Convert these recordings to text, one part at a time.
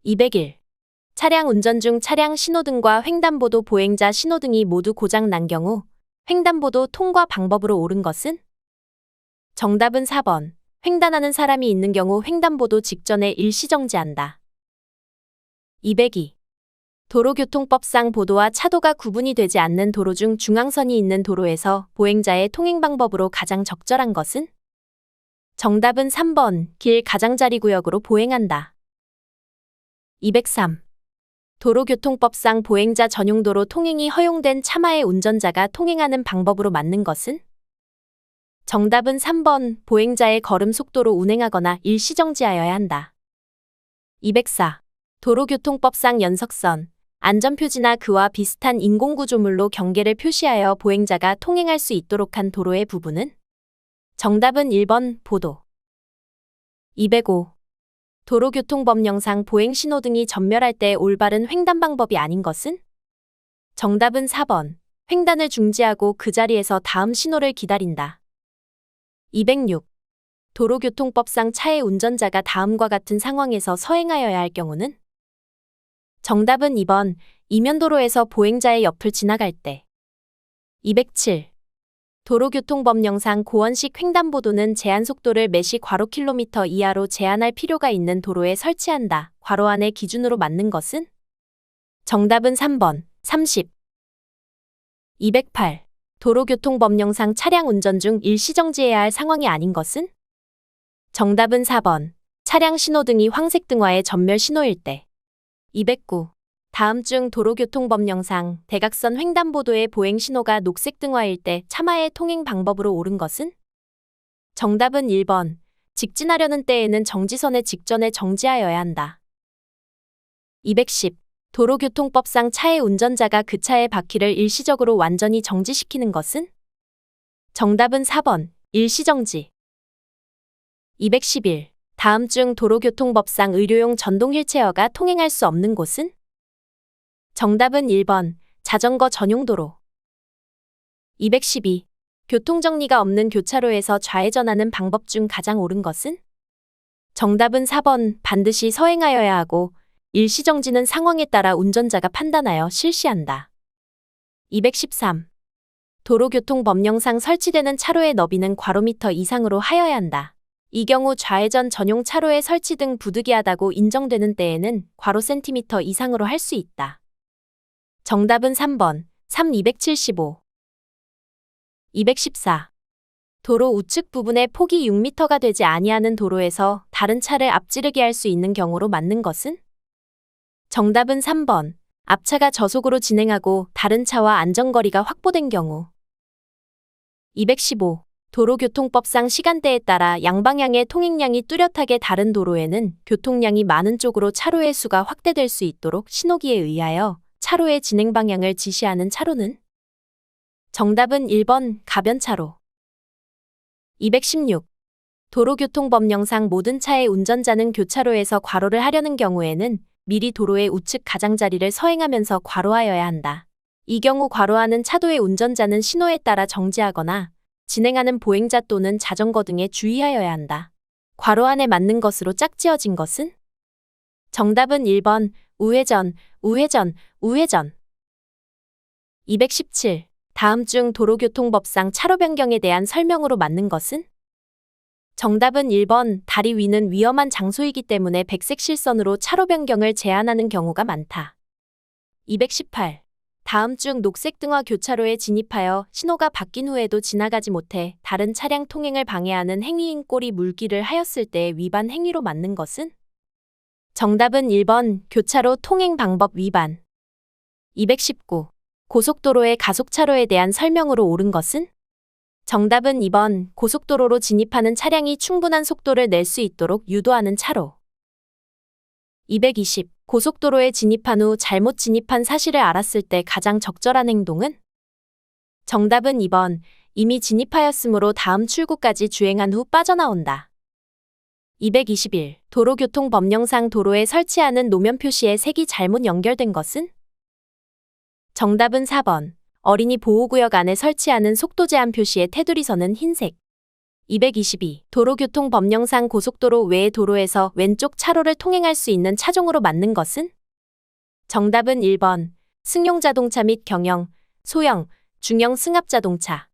201. 차량 운전 중 차량 신호등과 횡단보도 보행자 신호등이 모두 고장 난 경우 횡단보도 통과 방법으로 옳은 것은? 정답은 4번. 횡단하는 사람이 있는 경우 횡단보도 직전에 일시정지한다. 202. 도로교통법상 보도와 차도가 구분이 되지 않는 도로 중 중앙선이 있는 도로에서 보행자의 통행 방법으로 가장 적절한 것은? 정답은 3번. 길 가장자리구역으로 보행한다. 203. 도로교통법상 보행자 전용 도로 통행이 허용된 차마의 운전자가 통행하는 방법으로 맞는 것은? 정답은 3번. 보행자의 걸음 속도로 운행하거나 일시정지하여야 한다. 204. 도로교통법상 연석선, 안전표지나 그와 비슷한 인공구조물로 경계를 표시하여 보행자가 통행할 수 있도록 한 도로의 부분은? 정답은 1번. 보도. 205. 도로교통법령상 보행신호등이 전멸할 때 올바른 횡단 방법이 아닌 것은? 정답은 4번. 횡단을 중지하고 그 자리에서 다음 신호를 기다린다. 206. 도로교통법상 차의 운전자가 다음과 같은 상황에서 서행하여야 할 경우는? 정답은 2번. 이면도로에서 보행자의 옆을 지나갈 때. 207. 도로교통법령상 고원식 횡단보도는 제한속도를 매시 괄호 km 이하로 제한할 필요가 있는 도로에 설치한다. 괄호 안에 기준으로 맞는 것은? 정답은 3번. 30. 208. 도로교통법령상 차량 운전 중 일시정지해야 할 상황이 아닌 것은? 정답은 4번. 차량 신호등이 황색등화의 전멸 신호일 때. 209. 다음 중 도로교통법령상 대각선 횡단보도의 보행신호가 녹색등화일 때 차마의 통행 방법으로 옳은 것은? 정답은 1번. 직진하려는 때에는 정지선에 직전에 정지하여야 한다. 210. 도로교통법상 차의 운전자가 그 차의 바퀴를 일시적으로 완전히 정지시키는 것은? 정답은 4번. 일시정지. 211. 다음 중 도로교통법상 의료용 전동 휠체어가 통행할 수 없는 곳은? 정답은 1번. 자전거 전용 도로. 212. 교통정리가 없는 교차로에서 좌회전하는 방법 중 가장 옳은 것은? 정답은 4번. 반드시 서행하여야 하고 일시정지는 상황에 따라 운전자가 판단하여 실시한다. 213. 도로교통법령상 설치되는 차로의 너비는 괄호미터 이상으로 하여야 한다. 이 경우 좌회전 전용 차로의 설치 등 부득이하다고 인정되는 때에는 괄호 센티미터 이상으로 할 수 있다. 정답은 3번. 275. 214. 도로 우측 부분의 폭이 6m가 되지 아니하는 도로에서 다른 차를 앞지르게 할 수 있는 경우로 맞는 것은? 정답은 3번. 앞차가 저속으로 진행하고 다른 차와 안전거리가 확보된 경우. 215. 도로교통법상 시간대에 따라 양방향의 통행량이 뚜렷하게 다른 도로에는 교통량이 많은 쪽으로 차로의 수가 확대될 수 있도록 신호기에 의하여 차로의 진행 방향을 지시하는 차로는? 정답은 1번. 가변차로. 216. 도로교통법령상 모든 차의 운전자는 교차로에서 괄호를 하려는 경우에는 미리 도로의 우측 가장자리를 서행하면서 괄호하여야 한다. 이 경우 괄호하는 차도의 운전자는 신호에 따라 정지하거나 진행하는 보행자 또는 자전거 등에 주의하여야 한다. 괄호 안에 맞는 것으로 짝지어진 것은? 정답은 1번. 우회전, 우회전, 우회전. 217. 다음 중 도로교통법상 차로 변경에 대한 설명으로 맞는 것은? 정답은 1번. 다리 위는 위험한 장소이기 때문에 백색 실선으로 차로 변경을 제한하는 경우가 많다. 218. 다음 중 녹색 등화 교차로에 진입하여 신호가 바뀐 후에도 지나가지 못해 다른 차량 통행을 방해하는 행위인 꼬리 물기를 하였을 때의 위반 행위로 맞는 것은? 정답은 1번. 교차로 통행 방법 위반. 219. 고속도로의 가속차로에 대한 설명으로 옳은 것은? 정답은 2번. 고속도로로 진입하는 차량이 충분한 속도를 낼 수 있도록 유도하는 차로. 220. 고속도로에 진입한 후 잘못 진입한 사실을 알았을 때 가장 적절한 행동은? 정답은 2번. 이미 진입하였으므로 다음 출구까지 주행한 후 빠져나온다. 221. 도로교통법령상 도로에 설치하는 노면 표시의 색이 잘못 연결된 것은? 정답은 4번. 어린이 보호구역 안에 설치하는 속도 제한 표시의 테두리선은 흰색. 222. 도로교통법령상 고속도로 외의 도로에서 왼쪽 차로를 통행할 수 있는 차종으로 맞는 것은? 정답은 1번. 승용자동차 및 경영, 소형, 중형 승합자동차.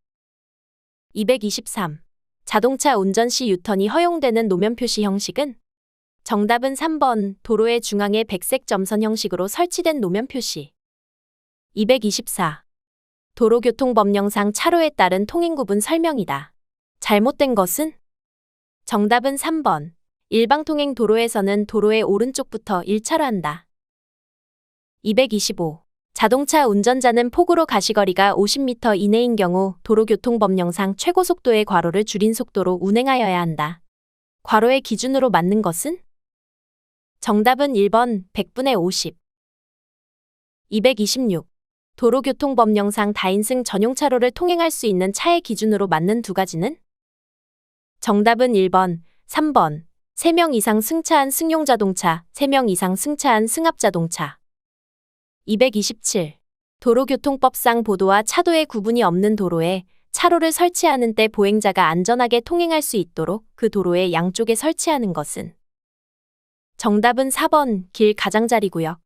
223. 자동차 운전 시 유턴이 허용되는 노면 표시 형식은? 정답은 3번. 도로의 중앙에 백색 점선 형식으로 설치된 노면 표시. 224. 도로교통법령상 차로에 따른 통행구분 설명이다. 잘못된 것은? 정답은 3번. 일방통행 도로에서는 도로의 오른쪽부터 1차로 한다. 225. 자동차 운전자는 폭우로 가시거리가 50m 이내인 경우 도로교통법령상 최고속도의 괄호를 줄인 속도로 운행하여야 한다. 괄호의 기준으로 맞는 것은? 정답은 1번 100분의 50. 226. 도로교통법령상 다인승 전용차로를 통행할 수 있는 차의 기준으로 맞는 두 가지는? 정답은 1번, 3번. 3명 이상 승차한 승용자동차, 3명 이상 승차한 승합자동차. 227. 도로교통법상 보도와 차도의 구분이 없는 도로에 차로를 설치하는 때 보행자가 안전하게 통행할 수 있도록 그 도로의 양쪽에 설치하는 것은? 정답은 4번, 길 가장자리구역.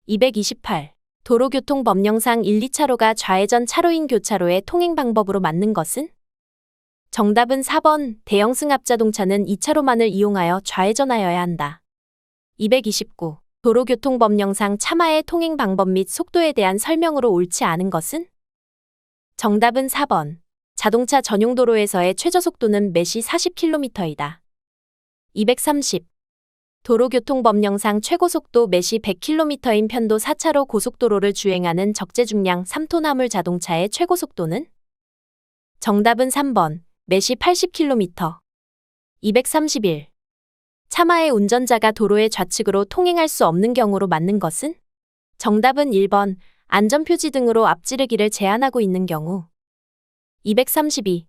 228. 도로교통법령상 1, 2차로가 좌회전 차로인 교차로의 통행 방법으로 맞는 것은? 정답은 4번. 대형 승합자동차는 2차로만을 이용하여 좌회전하여야 한다. 229. 도로교통법령상 차마의 통행 방법 및 속도에 대한 설명으로 옳지 않은 것은? 정답은 4번. 자동차 전용 도로에서의 최저속도는 매시 40km이다. 230. 도로교통법령상 최고속도 매시 100km인 편도 4차로 고속도로를 주행하는 적재중량 3톤 화물 자동차의 최고속도는? 정답은 3번. 매시 80km. 231. 차마의 운전자가 도로의 좌측으로 통행할 수 없는 경우로 맞는 것은? 정답은 1번. 안전표지 등으로 앞지르기를 제한하고 있는 경우. 232.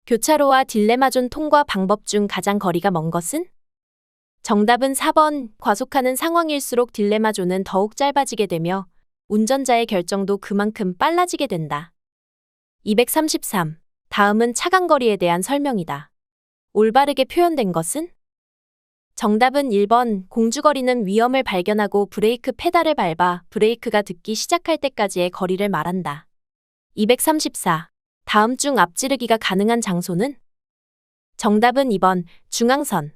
교차로와 딜레마존 통과 방법 중 가장 거리가 먼 것은? 정답은 4번. 과속하는 상황일수록 딜레마존은 더욱 짧아지게 되며 운전자의 결정도 그만큼 빨라지게 된다. 233. 다음은 차간거리에 대한 설명이다. 올바르게 표현된 것은? 정답은 1번. 공주거리는 위험을 발견하고 브레이크 페달을 밟아 브레이크가 듣기 시작할 때까지의 거리를 말한다. 234. 다음 중 앞지르기가 가능한 장소는? 정답은 2번. 중앙선.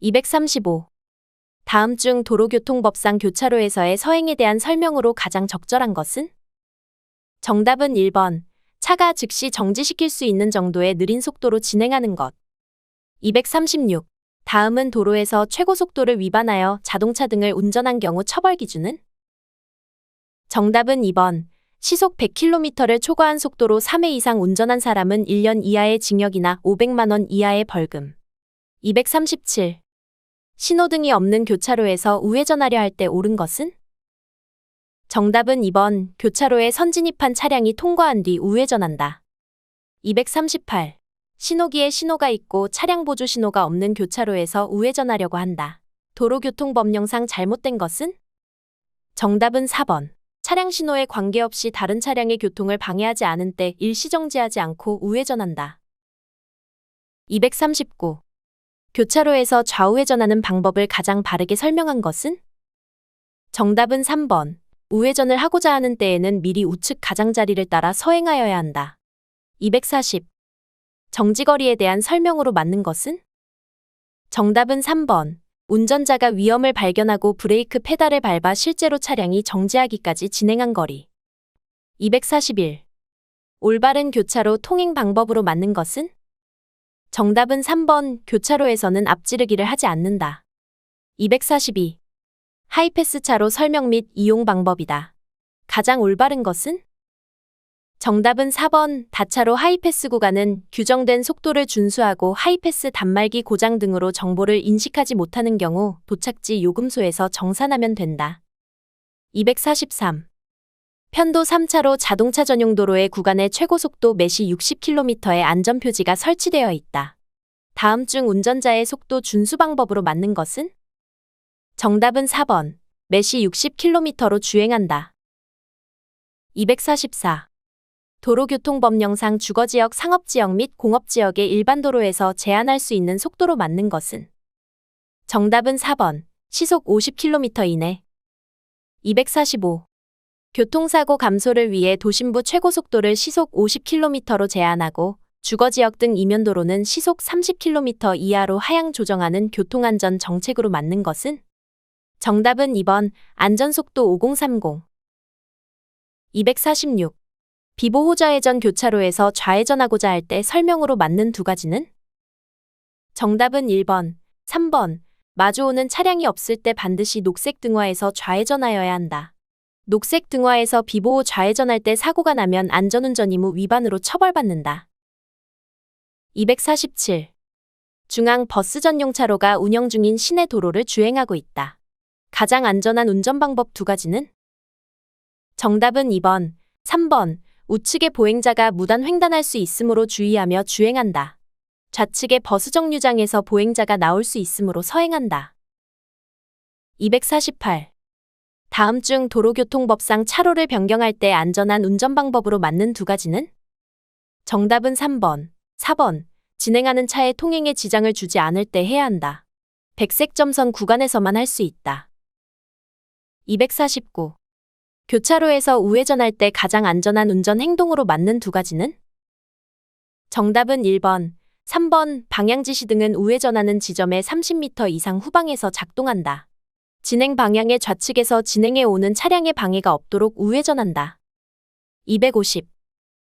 235. 다음 중 도로교통법상 교차로에서의 서행에 대한 설명으로 가장 적절한 것은? 정답은 1번. 차가 즉시 정지시킬 수 있는 정도의 느린 속도로 진행하는 것. 236. 다음은 도로에서 최고속도를 위반하여 자동차 등을 운전한 경우 처벌 기준은? 정답은 2번. 시속 100km를 초과한 속도로 3회 이상 운전한 사람은 1년 이하의 징역이나 500만 원 이하의 벌금. 237. 신호등이 없는 교차로에서 우회전하려 할 때 옳은 것은? 정답은 2번. 교차로에 선진입한 차량이 통과한 뒤 우회전한다. 238. 신호기에 신호가 있고 차량 보조 신호가 없는 교차로에서 우회전하려고 한다. 도로교통법령상 잘못된 것은? 정답은 4번. 차량 신호에 관계없이 다른 차량의 교통을 방해하지 않은 때 일시정지하지 않고 우회전한다. 239. 교차로에서 좌우회전하는 방법을 가장 바르게 설명한 것은? 정답은 3번. 우회전을 하고자 하는 때에는 미리 우측 가장자리를 따라 서행하여야 한다. 240. 정지거리에 대한 설명으로 맞는 것은? 정답은 3번. 운전자가 위험을 발견하고 브레이크 페달을 밟아 실제로 차량이 정지하기까지 진행한 거리. 241. 올바른 교차로 통행 방법으로 맞는 것은? 정답은 3번. 교차로에서는 앞지르기를 하지 않는다. 242. 하이패스 차로 설명 및 이용 방법이다. 가장 올바른 것은? 정답은 4번. 다차로 하이패스 구간은 규정된 속도를 준수하고 하이패스 단말기 고장 등으로 정보를 인식하지 못하는 경우 도착지 요금소에서 정산하면 된다. 243. 편도 3차로 자동차 전용 도로의 구간의 최고속도 매시 60km의 안전표지가 설치되어 있다. 다음 중 운전자의 속도 준수 방법으로 맞는 것은? 정답은 4번. 매시 60km로 주행한다. 244. 도로교통법령상 주거지역, 상업지역 및 공업지역의 일반 도로에서 제한할 수 있는 속도로 맞는 것은? 정답은 4번. 시속 50km 이내. 245. 교통사고 감소를 위해 도심부 최고속도를 시속 50km로 제한하고 주거지역 등 이면도로는 시속 30km 이하로 하향 조정하는 교통안전 정책으로 맞는 것은? 정답은 2번. 안전속도 5030. 246. 비보호좌회전 교차로에서 좌회전하고자 할 때 설명으로 맞는 두 가지는? 정답은 1번, 3번. 마주오는 차량이 없을 때 반드시 녹색 등화에서 좌회전하여야 한다. 녹색 등화에서 비보호 좌회전할 때 사고가 나면 안전운전 의무 위반으로 처벌받는다. 247. 중앙 버스 전용 차로가 운영 중인 시내 도로를 주행하고 있다. 가장 안전한 운전 방법 두 가지는? 정답은 2번, 3번. 우측의 보행자가 무단 횡단할 수 있으므로 주의하며 주행한다. 좌측의 버스 정류장에서 보행자가 나올 수 있으므로 서행한다. 248. 다음 중 도로교통법상 차로를 변경할 때 안전한 운전 방법으로 맞는 두 가지는? 정답은 3번, 4번. 진행하는 차에 통행에 지장을 주지 않을 때 해야 한다. 백색 점선 구간에서만 할 수 있다. 249. 교차로에서 우회전할 때 가장 안전한 운전 행동으로 맞는 두 가지는? 정답은 1번, 3번. 방향지시 등은 우회전하는 지점의 30m 이상 후방에서 작동한다. 진행 방향의 좌측에서 진행해 오는 차량의 방해가 없도록 우회전한다. 250.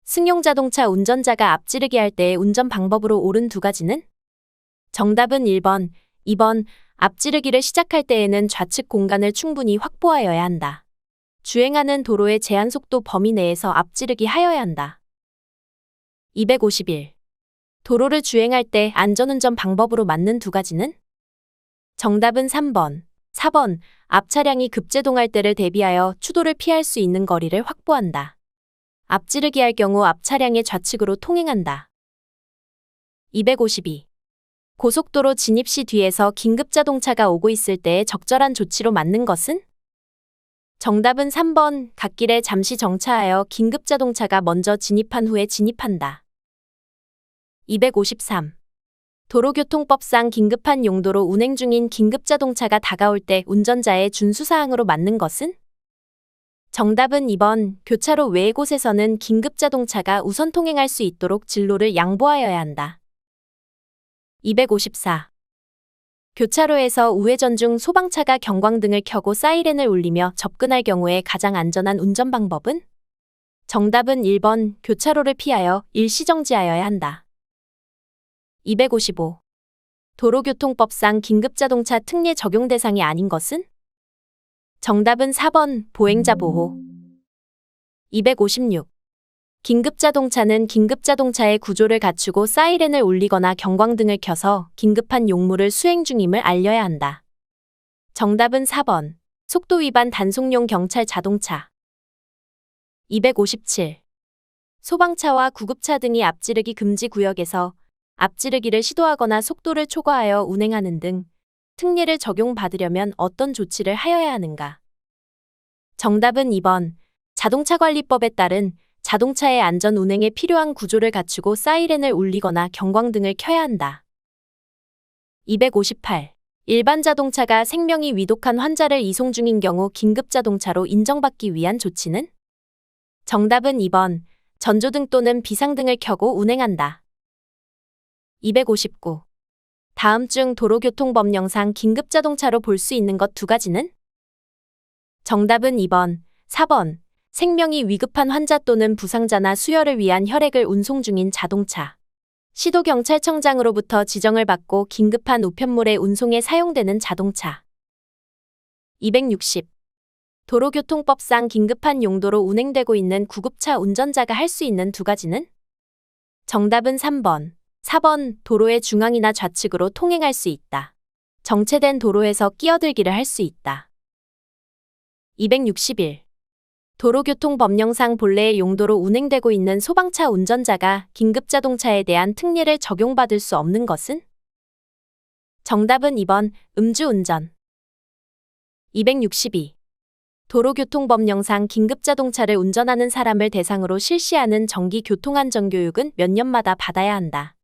승용자동차 운전자가 앞지르기 할 때의 운전 방법으로 옳은 두 가지는? 정답은 1번, 2번. 앞지르기를 시작할 때에는 좌측 공간을 충분히 확보하여야 한다. 주행하는 도로의 제한속도 범위 내에서 앞지르기 하여야 한다. 251. 도로를 주행할 때 안전운전 방법으로 맞는 두 가지는? 정답은 3번, 4번. 앞 차량이 급제동할 때를 대비하여 추돌을 피할 수 있는 거리를 확보한다. 앞지르기 할 경우 앞 차량의 좌측으로 통행한다. 252. 고속도로 진입 시 뒤에서 긴급자동차가 오고 있을 때의 적절한 조치로 맞는 것은? 정답은 3번. 갓길에 잠시 정차하여 긴급자동차가 먼저 진입한 후에 진입한다. 253. 도로교통법상 긴급한 용도로 운행 중인 긴급자동차가 다가올 때 운전자의 준수사항으로 맞는 것은? 정답은 2번. 교차로 외의 곳에서는 긴급자동차가 우선 통행할 수 있도록 진로를 양보하여야 한다. 254. 교차로에서 우회전 중 소방차가 경광등을 켜고 사이렌을 울리며 접근할 경우에 가장 안전한 운전 방법은? 정답은 1번. 교차로를 피하여 일시정지하여야 한다. 255. 도로교통법상 긴급자동차 특례 적용 대상이 아닌 것은? 정답은 4번. 보행자 보호. 256. 긴급자동차는 긴급자동차의 구조를 갖추고 사이렌을 울리거나 경광등을 켜서 긴급한 용무를 수행 중임을 알려야 한다. 정답은 4번. 속도 위반 단속용 경찰 자동차. 257. 소방차와 구급차 등이 앞지르기 금지 구역에서 앞지르기를 시도하거나 속도를 초과하여 운행하는 등 특례를 적용받으려면 어떤 조치를 하여야 하는가? 정답은 2번. 자동차관리법에 따른 자동차의 안전 운행에 필요한 구조를 갖추고 사이렌을 울리거나 경광등을 켜야 한다. 258. 일반 자동차가 생명이 위독한 환자를 이송 중인 경우 긴급자동차로 인정받기 위한 조치는? 정답은 2번. 전조등 또는 비상등을 켜고 운행한다. 259. 다음 중 도로교통법령상 긴급자동차로 볼 수 있는 것 두 가지는? 정답은 2번, 4번. 생명이 위급한 환자 또는 부상자나 수혈을 위한 혈액을 운송 중인 자동차. 시도경찰청장으로부터 지정을 받고 긴급한 우편물의 운송에 사용되는 자동차. 260. 도로교통법상 긴급한 용도로 운행되고 있는 구급차 운전자가 할 수 있는 두 가지는? 정답은 3번, 4번. 도로의 중앙이나 좌측으로 통행할 수 있다. 정체된 도로에서 끼어들기를 할 수 있다. 261. 도로교통법령상 본래의 용도로 운행되고 있는 소방차 운전자가 긴급자동차에 대한 특례를 적용받을 수 없는 것은? 정답은 2번. 음주운전. 262. 도로교통법령상 긴급자동차를 운전하는 사람을 대상으로 실시하는 정기 교통안전교육은 몇 년마다 받아야 한다.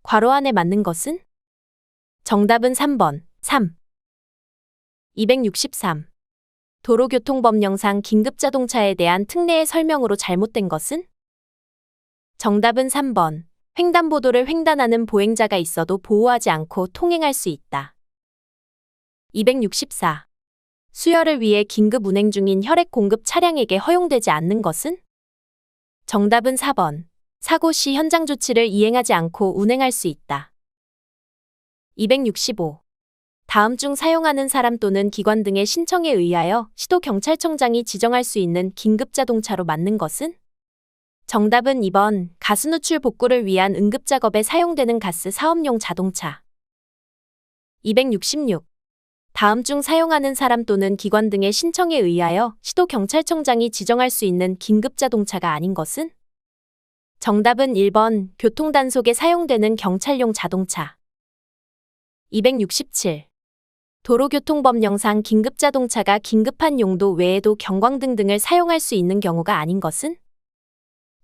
괄호 안에 맞는 것은? 정답은 3번, 3. 263. 도로교통법령상 긴급자동차에 대한 특례의 설명으로 잘못된 것은? 정답은 3번. 횡단보도를 횡단하는 보행자가 있어도 보호하지 않고 통행할 수 있다. 264. 수혈을 위해 긴급 운행 중인 혈액 공급 차량에게 허용되지 않는 것은? 정답은 4번. 사고 시 현장 조치를 이행하지 않고 운행할 수 있다. 265. 다음 중 사용하는 사람 또는 기관 등의 신청에 의하여 시도경찰청장이 지정할 수 있는 긴급자동차로 맞는 것은? 정답은 2번. 가스 누출 복구를 위한 응급작업에 사용되는 가스 사업용 자동차. 266. 다음 중 사용하는 사람 또는 기관 등의 신청에 의하여 시도경찰청장이 지정할 수 있는 긴급자동차가 아닌 것은? 정답은 1번. 교통단속에 사용되는 경찰용 자동차. 267. 도로교통법령상 긴급자동차가 긴급한 용도 외에도 경광등 등을 사용할 수 있는 경우가 아닌 것은?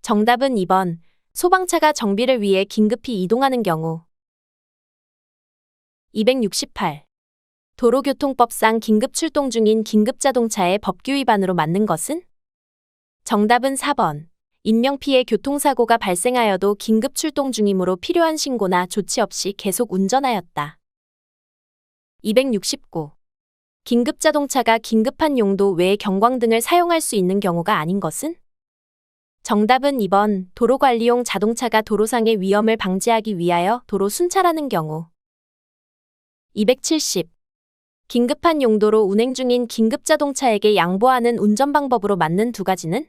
정답은 2번. 소방차가 정비를 위해 긴급히 이동하는 경우. 268. 도로교통법상 긴급 출동 중인 긴급자동차의 법규 위반으로 맞는 것은? 정답은 4번. 인명피해 교통사고가 발생하여도 긴급 출동 중이므로 필요한 신고나 조치 없이 계속 운전하였다. 269. 긴급자동차가 긴급한 용도 외에 경광등을 사용할 수 있는 경우가 아닌 것은? 정답은 2번. 도로관리용 자동차가 도로상의 위험을 방지하기 위하여 도로 순찰하는 경우. 270. 긴급한 용도로 운행 중인 긴급자동차에게 양보하는 운전 방법으로 맞는 두 가지는?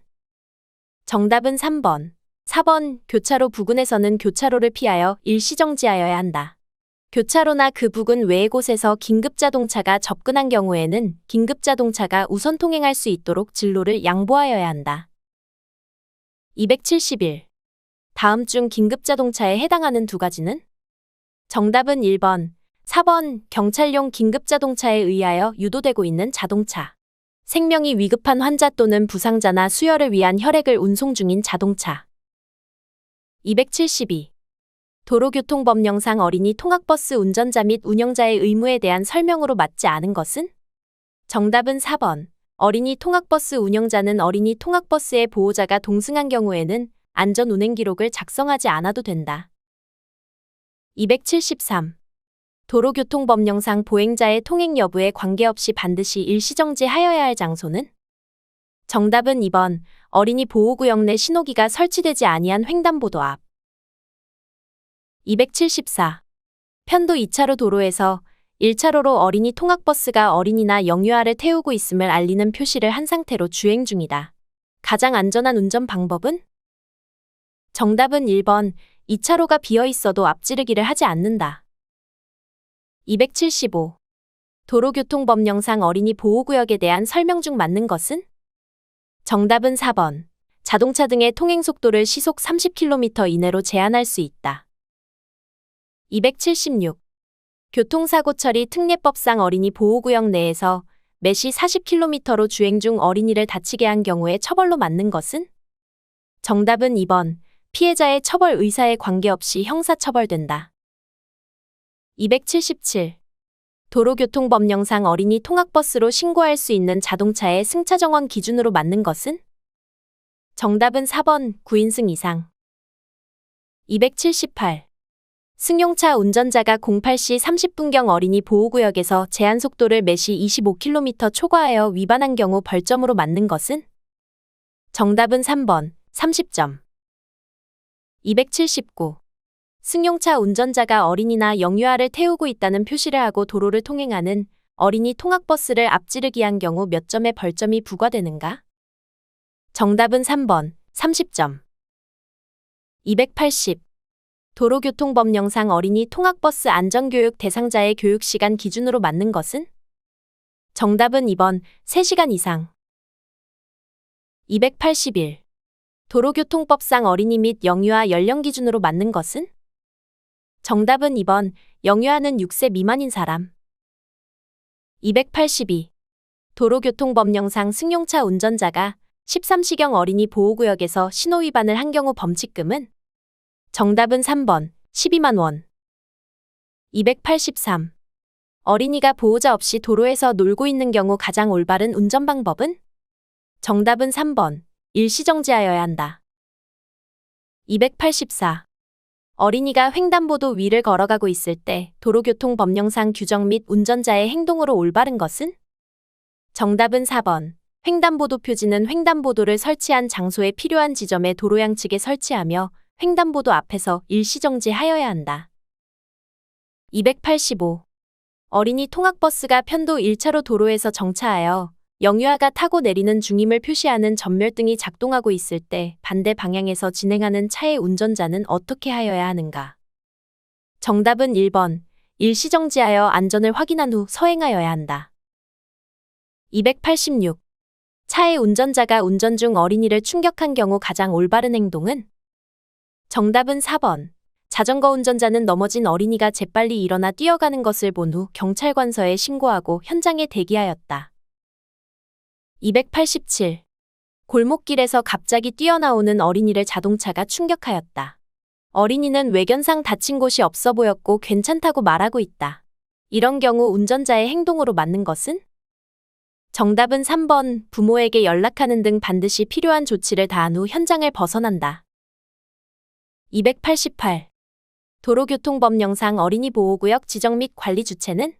정답은 3번. 4번. 교차로 부근에서는 교차로를 피하여 일시정지하여야 한다. 교차로나 그 부근 외의 곳에서 긴급자동차가 접근한 경우에는 긴급자동차가 우선 통행할 수 있도록 진로를 양보하여야 한다. 271. 다음 중 긴급자동차에 해당하는 두 가지는? 정답은 1번. 4번. 경찰용 긴급자동차에 의하여 유도되고 있는 자동차. 생명이 위급한 환자 또는 부상자나 수혈을 위한 혈액을 운송 중인 자동차. 272. 도로교통법령상 어린이 통학버스 운전자 및 운영자의 의무에 대한 설명으로 맞지 않은 것은? 정답은 4번. 어린이 통학버스 운영자는 어린이 통학버스의 보호자가 동승한 경우에는 안전운행 기록을 작성하지 않아도 된다. 273. 도로교통법령상 보행자의 통행 여부에 관계없이 반드시 일시정지하여야 할 장소는? 정답은 2번. 어린이 보호구역 내 신호기가 설치되지 아니한 횡단보도 앞. 274. 편도 2차로 도로에서 1차로로 어린이 통학버스가 어린이나 영유아를 태우고 있음을 알리는 표시를 한 상태로 주행 중이다. 가장 안전한 운전 방법은? 정답은 1번. 2차로가 비어 있어도 앞지르기를 하지 않는다. 275. 도로교통법령상 어린이 보호구역에 대한 설명 중 맞는 것은? 정답은 4번. 자동차 등의 통행 속도를 시속 30km 이내로 제한할 수 있다. 276. 교통사고 처리 특례법상 어린이 보호구역 내에서 매시 40km로 주행 중 어린이를 다치게 한 경우에 처벌로 맞는 것은? 정답은 2번. 피해자의 처벌 의사에 관계없이 형사처벌된다. 277. 도로교통법령상 어린이 통학버스로 신고할 수 있는 자동차의 승차 정원 기준으로 맞는 것은? 정답은 4번. 9인승 이상. 278. 승용차 운전자가 08시 30분경 어린이 보호구역에서 제한속도를 매시 25km 초과하여 위반한 경우 벌점으로 맞는 것은? 정답은 3번. 30점. 279. 승용차 운전자가 어린이나 영유아를 태우고 있다는 표시를 하고 도로를 통행하는 어린이 통학버스를 앞지르기 한 경우 몇 점의 벌점이 부과되는가? 정답은 3번. 30점. 280. 도로교통법령상 어린이 통학버스 안전교육 대상자의 교육시간 기준으로 맞는 것은? 정답은 2번. 3시간 이상. 281. 도로교통법상 어린이 및 영유아 연령 기준으로 맞는 것은? 정답은 2번. 영유아는 6세 미만인 사람. 282. 도로교통법령상 승용차 운전자가 13시경 어린이 보호구역에서 신호위반을 한 경우 범칙금은 정답은 3번 12만 원. 283. 어린이가 보호자 없이 도로에서 놀고 있는 경우 가장 올바른 운전 방법은? 정답은 3번 일시정지하여야 한다. 284. 어린이가 횡단보도 위를 걸어가고 있을 때 도로교통법령상 규정 및 운전자의 행동으로 올바른 것은? 정답은 4번. 횡단보도 표지는 횡단보도를 설치한 장소에 필요한 지점에 도로 양측에 설치하며 횡단보도 앞에서 일시정지하여야 한다. 285. 어린이 통학버스가 편도 1차로 도로에서 정차하여 영유아가 타고 내리는 중임을 표시하는 전멸등이 작동하고 있을 때 반대 방향에서 진행하는 차의 운전자는 어떻게 하여야 하는가? 정답은 1번. 일시정지하여 안전을 확인한 후 서행하여야 한다. 286. 차의 운전자가 운전 중 어린이를 충격한 경우 가장 올바른 행동은? 정답은 4번. 자전거 운전자는 넘어진 어린이가 재빨리 일어나 뛰어가는 것을 본 후 경찰관서에 신고하고 현장에 대기하였다. 287. 골목길에서 갑자기 뛰어나오는 어린이를 자동차가 충격하였다. 어린이는 외견상 다친 곳이 없어 보였고 괜찮다고 말하고 있다. 이런 경우 운전자의 행동으로 맞는 것은? 정답은 3번. 부모에게 연락하는 등 반드시 필요한 조치를 다한 후 현장을 벗어난다. 288. 도로교통법령상 어린이 보호구역 지정 및 관리 주체는?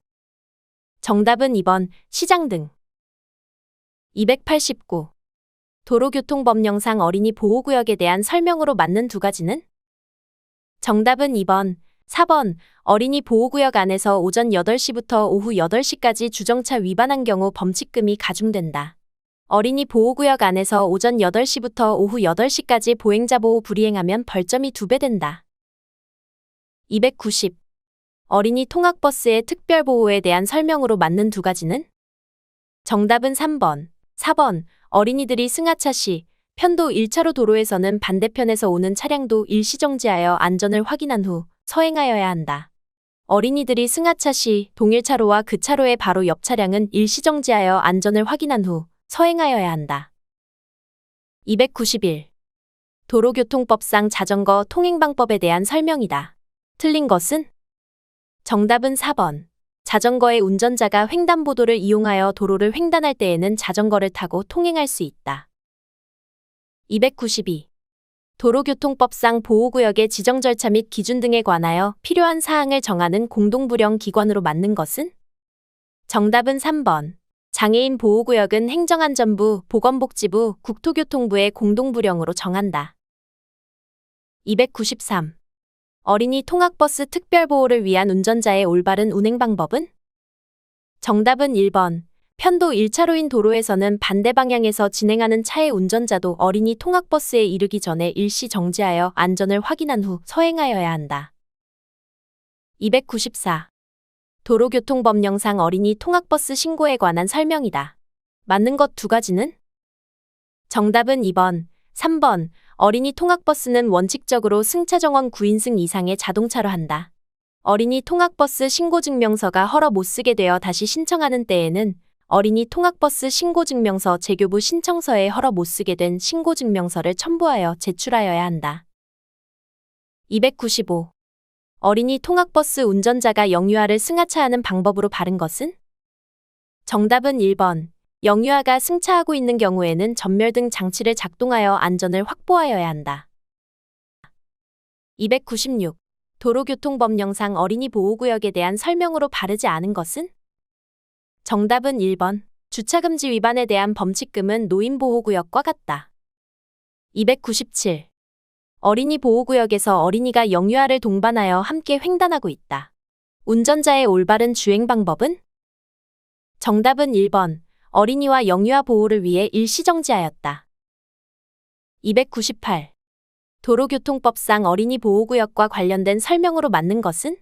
정답은 2번. 시장 등. 289. 도로교통법령상 어린이 보호구역에 대한 설명으로 맞는 두 가지는? 정답은 2번. 4번. 어린이 보호구역 안에서 오전 8시부터 오후 8시까지 주정차 위반한 경우 범칙금이 가중된다. 어린이 보호구역 안에서 오전 8시부터 오후 8시까지 보행자 보호 불이행하면 벌점이 2배 된다. 290. 어린이 통학버스의 특별보호에 대한 설명으로 맞는 두 가지는? 정답은 3번. 4번. 어린이들이 승하차 시 편도 1차로 도로에서는 반대편에서 오는 차량도 일시정지하여 안전을 확인한 후 서행하여야 한다. 어린이들이 승하차 시 동일 차로와 그 차로의 바로 옆 차량은 일시정지하여 안전을 확인한 후 서행하여야 한다. 291. 도로교통법상 자전거 통행방법에 대한 설명이다. 틀린 것은? 정답은 4번. 자전거의 운전자가 횡단보도를 이용하여 도로를 횡단할 때에는 자전거를 타고 통행할 수 있다. 292. 도로교통법상 보호구역의 지정 절차 및 기준 등에 관하여 필요한 사항을 정하는 공동부령 기관으로 맞는 것은? 정답은 3번. 장애인 보호구역은 행정안전부, 보건복지부, 국토교통부의 공동부령으로 정한다. 293. 어린이 통학버스 특별보호를 위한 운전자의 올바른 운행 방법은? 정답은 1번. 편도 1차로인 도로에서는 반대 방향에서 진행하는 차의 운전자도 어린이 통학버스에 이르기 전에 일시 정지하여 안전을 확인한 후 서행하여야 한다. 294. 도로교통법령상 어린이 통학버스 신고에 관한 설명이다. 맞는 것 두 가지는? 정답은 2번. 3번. 어린이 통학버스는 원칙적으로 승차 정원 9인승 이상의 자동차로 한다. 어린이 통학버스 신고증명서가 허락 못 쓰게 되어 다시 신청하는 때에는 어린이 통학버스 신고증명서 재교부 신청서에 허락 못 쓰게 된 신고증명서를 첨부하여 제출하여야 한다. 295. 어린이 통학버스 운전자가 영유아를 승하차하는 방법으로 바른 것은? 정답은 1번. 영유아가 승차하고 있는 경우에는 전멸등 장치를 작동하여 안전을 확보하여야 한다. 296. 도로교통법령상 어린이 보호구역에 대한 설명으로 바르지 않은 것은? 정답은 1번. 주차금지 위반에 대한 범칙금은 노인보호구역과 같다. 297. 어린이 보호구역에서 어린이가 영유아를 동반하여 함께 횡단하고 있다. 운전자의 올바른 주행 방법은? 정답은 1번. 어린이와 영유아 보호를 위해 일시정지하였다. 298. 도로교통법상 어린이 보호구역과 관련된 설명으로 맞는 것은?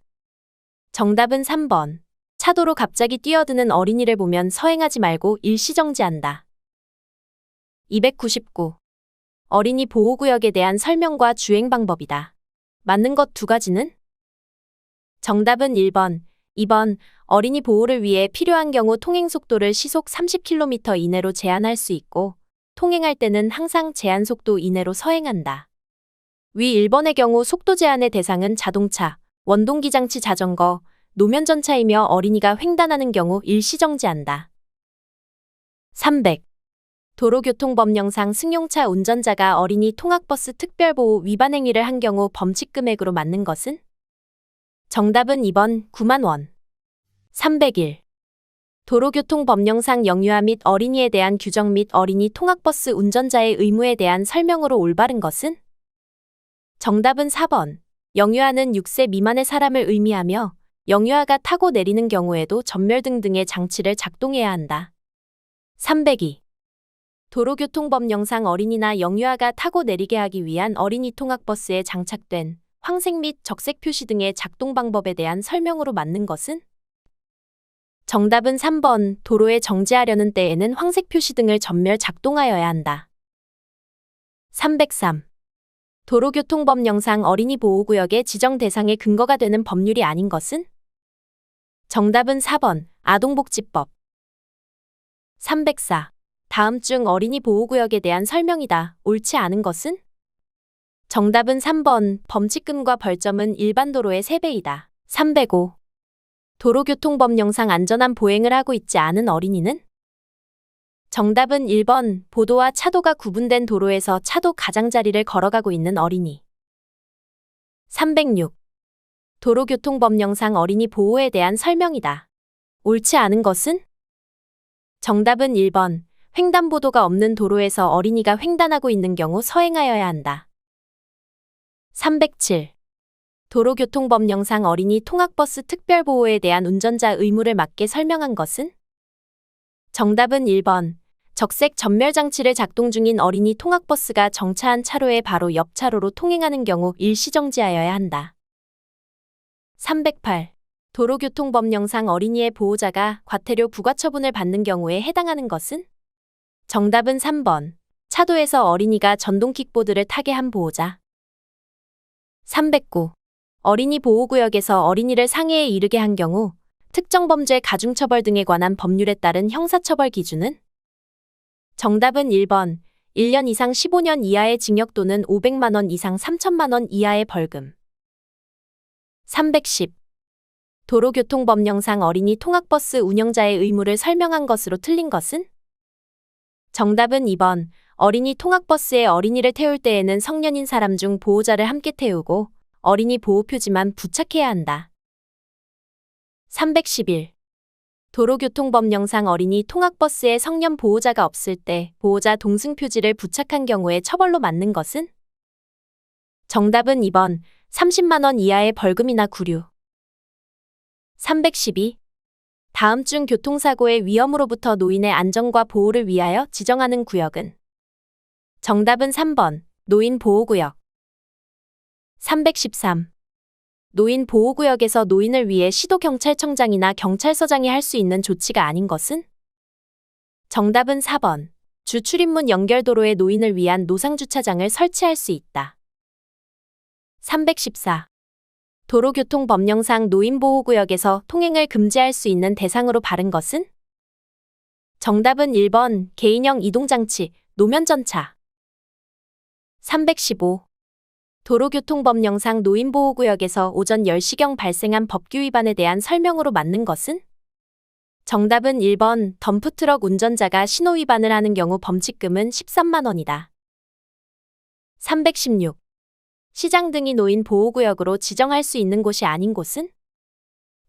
정답은 3번. 차도로 갑자기 뛰어드는 어린이를 보면 서행하지 말고 일시정지한다. 299. 어린이 보호구역에 대한 설명과 주행 방법이다. 맞는 것 두 가지는? 정답은 1번. 2번, 어린이 보호를 위해 필요한 경우 통행 속도를 시속 30km 이내로 제한할 수 있고, 통행할 때는 항상 제한 속도 이내로 서행한다. 위 1번의 경우 속도 제한의 대상은 자동차, 원동기 장치 자전거, 노면 전차이며 어린이가 횡단하는 경우 일시 정지한다. 300. 도로교통법령상 승용차 운전자가 어린이 통학버스 특별보호 위반 행위를 한 경우 범칙 금액으로 맞는 것은? 정답은 2번 9만 원. 301. 도로교통법령상 영유아 및 어린이에 대한 규정 및 어린이 통학버스 운전자의 의무에 대한 설명으로 올바른 것은? 정답은 4번. 영유아는 6세 미만의 사람을 의미하며 영유아가 타고 내리는 경우에도 전멸등 등의 장치를 작동해야 한다. 302. 도로교통법령상 어린이나 영유아가 타고 내리게 하기 위한 어린이 통학버스에 장착된 황색 및 적색 표시 등의 작동 방법에 대한 설명으로 맞는 것은? 정답은 3번. 도로에 정지하려는 때에는 황색 표시 등을 전멸 작동하여야 한다. 303. 도로교통법령상 어린이 보호구역의 지정 대상의 근거가 되는 법률이 아닌 것은? 정답은 4번. 아동복지법. 304. 다음 중 어린이 보호구역에 대한 설명이다. 옳지 않은 것은? 정답은 3번. 범칙금과 벌점은 일반 도로의 3배이다. 305. 도로교통법령상 안전한 보행을 하고 있지 않은 어린이는? 정답은 1번. 보도와 차도가 구분된 도로에서 차도 가장자리를 걸어가고 있는 어린이. 306. 도로교통법령상 어린이 보호에 대한 설명이다. 옳지 않은 것은? 정답은 1번. 횡단보도가 없는 도로에서 어린이가 횡단하고 있는 경우 서행하여야 한다. 307. 도로교통법령상 어린이 통학버스 특별보호에 대한 운전자 의무를 맞게 설명한 것은? 정답은 1번. 적색 전멸장치를 작동 중인 어린이 통학버스가 정차한 차로의 바로 옆 차로로 통행하는 경우 일시정지하여야 한다. 308. 도로교통법령상 어린이의 보호자가 과태료 부과처분을 받는 경우에 해당하는 것은? 정답은 3번. 차도에서 어린이가 전동 킥보드를 타게 한 보호자. 309. 어린이 보호구역에서 어린이를 상해에 이르게 한 경우 특정 범죄 가중처벌 등에 관한 법률에 따른 형사처벌 기준은? 정답은 1번. 1년 이상 15년 이하의 징역 또는 500만 원 이상 3천만 원 이하의 벌금. 310. 도로교통법령상 어린이 통학버스 운영자의 의무를 설명한 것으로 틀린 것은? 정답은 2번. 어린이 통학버스에 어린이를 태울 때에는 성년인 사람 중 보호자를 함께 태우고 어린이 보호표지만 부착해야 한다. 311. 도로교통법령상 어린이 통학버스에 성년 보호자가 없을 때 보호자 동승표지를 부착한 경우에 처벌로 맞는 것은? 정답은 2번. 30만 원 이하의 벌금이나 구류. 312. 다음 중 교통사고의 위험으로부터 노인의 안전과 보호를 위하여 지정하는 구역은? 정답은 3번. 노인보호구역. 313. 노인보호구역에서 노인을 위해 시도경찰청장이나 경찰서장이 할 수 있는 조치가 아닌 것은? 정답은 4번. 주 출입문 연결도로에 노인을 위한 노상주차장을 설치할 수 있다. 314. 도로교통법령상 노인보호구역에서 통행을 금지할 수 있는 대상으로 바른 것은? 정답은 1번. 개인형 이동장치, 노면전차. 315. 도로교통법령상 노인보호구역에서 오전 10시경 발생한 법규 위반에 대한 설명으로 맞는 것은? 정답은 1번. 덤프트럭 운전자가 신호위반을 하는 경우 범칙금은 13만 원이다. 316. 시장 등이 노인보호구역으로 지정할 수 있는 곳이 아닌 곳은?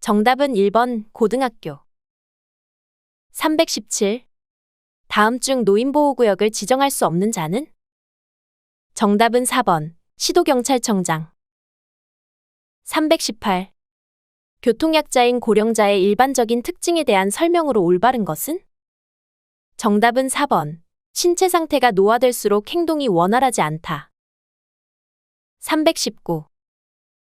정답은 1번. 고등학교. 317. 다음 중 노인보호구역을 지정할 수 없는 자는? 정답은 4번. 시도경찰청장. 318. 교통약자인 고령자의 일반적인 특징에 대한 설명으로 올바른 것은? 정답은 4번. 신체 상태가 노화될수록 행동이 원활하지 않다. 319.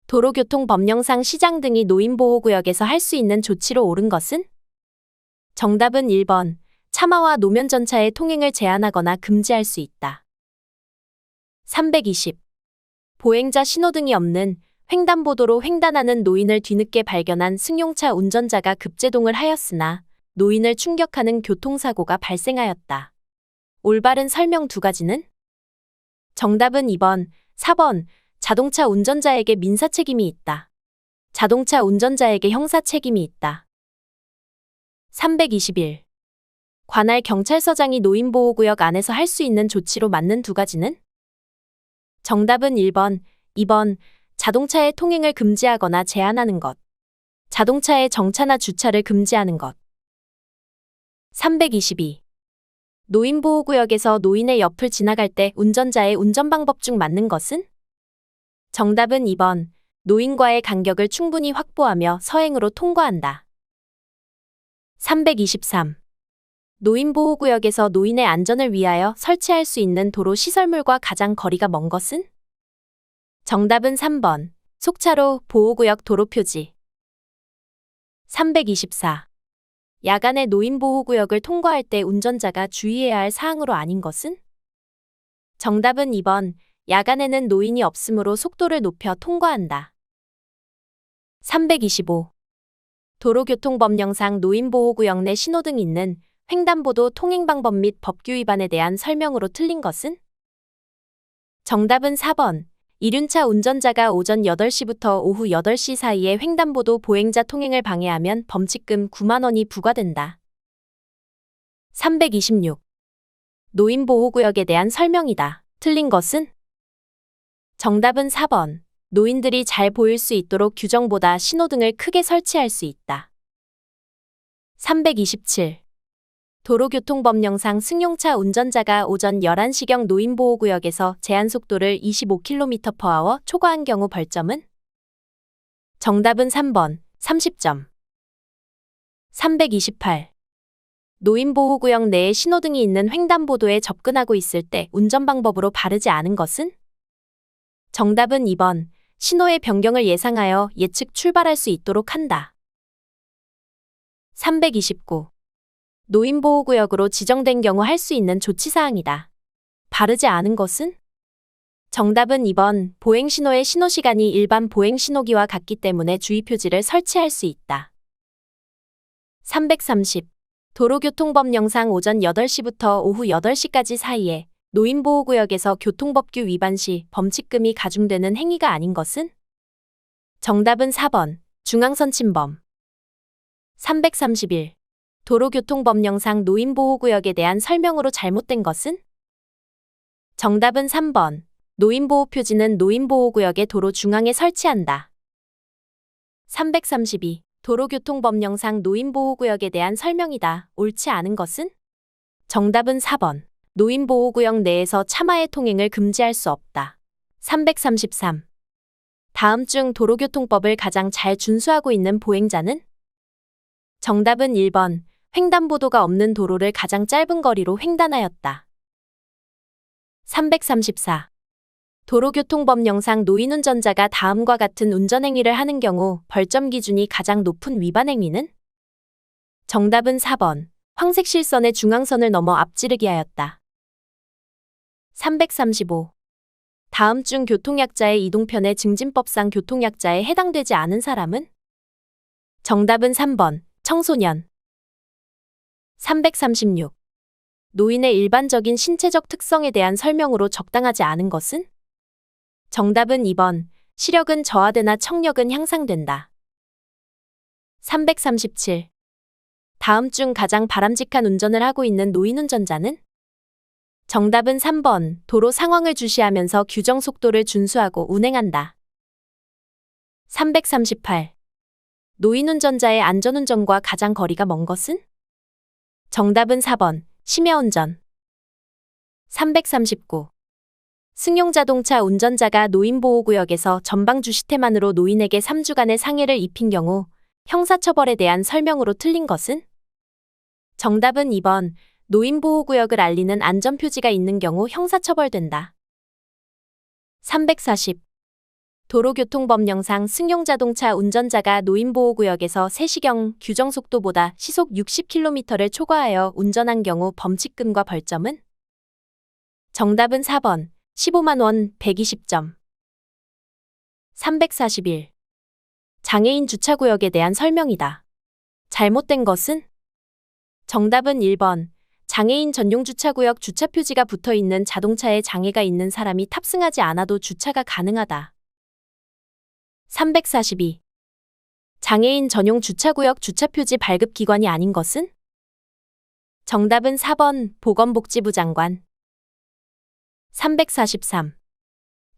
도로교통법령상 시장 등이 노인보호구역에서 할 수 있는 조치로 옳은 것은? 정답은 1번. 차마와 노면전차의 통행을 제한하거나 금지할 수 있다. 320. 보행자 신호등이 없는 횡단보도로 횡단하는 노인을 뒤늦게 발견한 승용차 운전자가 급제동을 하였으나 노인을 충격하는 교통사고가 발생하였다. 올바른 설명 두 가지는? 정답은 2번, 4번. 자동차 운전자에게 민사 책임이 있다. 자동차 운전자에게 형사 책임이 있다. 321. 관할 경찰서장이 노인보호구역 안에서 할 수 있는 조치로 맞는 두 가지는? 정답은 1번, 2번. 자동차의 통행을 금지하거나 제한하는 것. 자동차의 정차나 주차를 금지하는 것. 322. 노인보호구역에서 노인의 옆을 지나갈 때 운전자의 운전방법 중 맞는 것은? 정답은 2번. 노인과의 간격을 충분히 확보하며 서행으로 통과한다. 323. 노인보호구역에서 노인의 안전을 위하여 설치할 수 있는 도로 시설물과 가장 거리가 먼 것은? 정답은 3번. 속차로, 보호구역 도로표지. 324. 야간에 노인보호구역을 통과할 때 운전자가 주의해야 할 사항으로 아닌 것은? 정답은 2번. 야간에는 노인이 없으므로 속도를 높여 통과한다. 325. 도로교통법령상 노인보호구역 내 신호등 있는 횡단보도 통행방법 및 법규 위반에 대한 설명으로 틀린 것은? 정답은 4번. 이륜차 운전자가 오전 8시부터 오후 8시 사이에 횡단보도 보행자 통행을 방해하면 범칙금 9만 원이 부과된다. 326. 노인보호구역에 대한 설명이다. 틀린 것은? 정답은 4번. 노인들이 잘 보일 수 있도록 규정보다 신호등을 크게 설치할 수 있다. 327. 도로교통법령상 승용차 운전자가 오전 11시경 노인보호구역에서 제한속도를 25km/h 초과한 경우 벌점은? 정답은 3번, 30점. 328. 노인보호구역 내에 신호등이 있는 횡단보도에 접근하고 있을 때 운전방법으로 바르지 않은 것은? 정답은 2번. 신호의 변경을 예상하여 예측 출발할 수 있도록 한다. 329. 노인보호구역으로 지정된 경우 할 수 있는 조치사항이다. 바르지 않은 것은? 정답은 2번. 보행신호의 신호시간이 일반 보행신호기와 같기 때문에 주의표지를 설치할 수 있다. 330. 도로교통법령상 오전 8시부터 오후 8시까지 사이에 노인보호구역에서 교통법규 위반 시 범칙금이 가중되는 행위가 아닌 것은? 정답은 4번. 중앙선 침범. 331. 도로교통법령상 노인보호구역에 대한 설명으로 잘못된 것은? 정답은 3번. 노인보호표지는 노인보호구역의 도로 중앙에 설치한다. 332. 도로교통법령상 노인보호구역에 대한 설명이다. 옳지 않은 것은? 정답은 4번. 노인보호구역 내에서 차마의 통행을 금지할 수 없다. 333. 다음 중 도로교통법을 가장 잘 준수하고 있는 보행자는? 정답은 1번. 횡단보도가 없는 도로를 가장 짧은 거리로 횡단하였다. 334. 도로교통법령상 노인운전자가 다음과 같은 운전행위를 하는 경우 벌점 기준이 가장 높은 위반 행위는? 정답은 4번. 황색 실선의 중앙선을 넘어 앞지르기 하였다. 335. 다음 중 교통약자의 이동편의 증진법상 교통약자에 해당되지 않은 사람은? 정답은 3번. 청소년. 336. 노인의 일반적인 신체적 특성에 대한 설명으로 적당하지 않은 것은? 정답은 2번. 시력은 저하되나 청력은 향상된다. 337. 다음 중 가장 바람직한 운전을 하고 있는 노인운전자는? 정답은 3번. 도로 상황을 주시하면서 규정 속도를 준수하고 운행한다. 338. 노인운전자의 안전운전과 가장 거리가 먼 것은? 정답은 4번. 심야운전. 339. 승용자동차 운전자가 노인보호구역에서 전방주시태만으로 노인에게 3주간의 상해를 입힌 경우 형사처벌에 대한 설명으로 틀린 것은? 정답은 2번. 노인보호구역을 알리는 안전표지가 있는 경우 형사처벌된다. 340. 도로교통법령상 승용자동차 운전자가 노인보호구역에서 3시경 규정속도보다 시속 60km를 초과하여 운전한 경우 범칙금과 벌점은? 정답은 4번. 15만 원, 120점. 341. 장애인 주차구역에 대한 설명이다. 잘못된 것은? 정답은 1번. 장애인 전용 주차구역 주차 표지가 붙어 있는 자동차에 장애가 있는 사람이 탑승하지 않아도 주차가 가능하다. 342. 장애인 전용 주차구역 주차 표지 발급 기관이 아닌 것은? 정답은 4번. 보건복지부 장관. 343.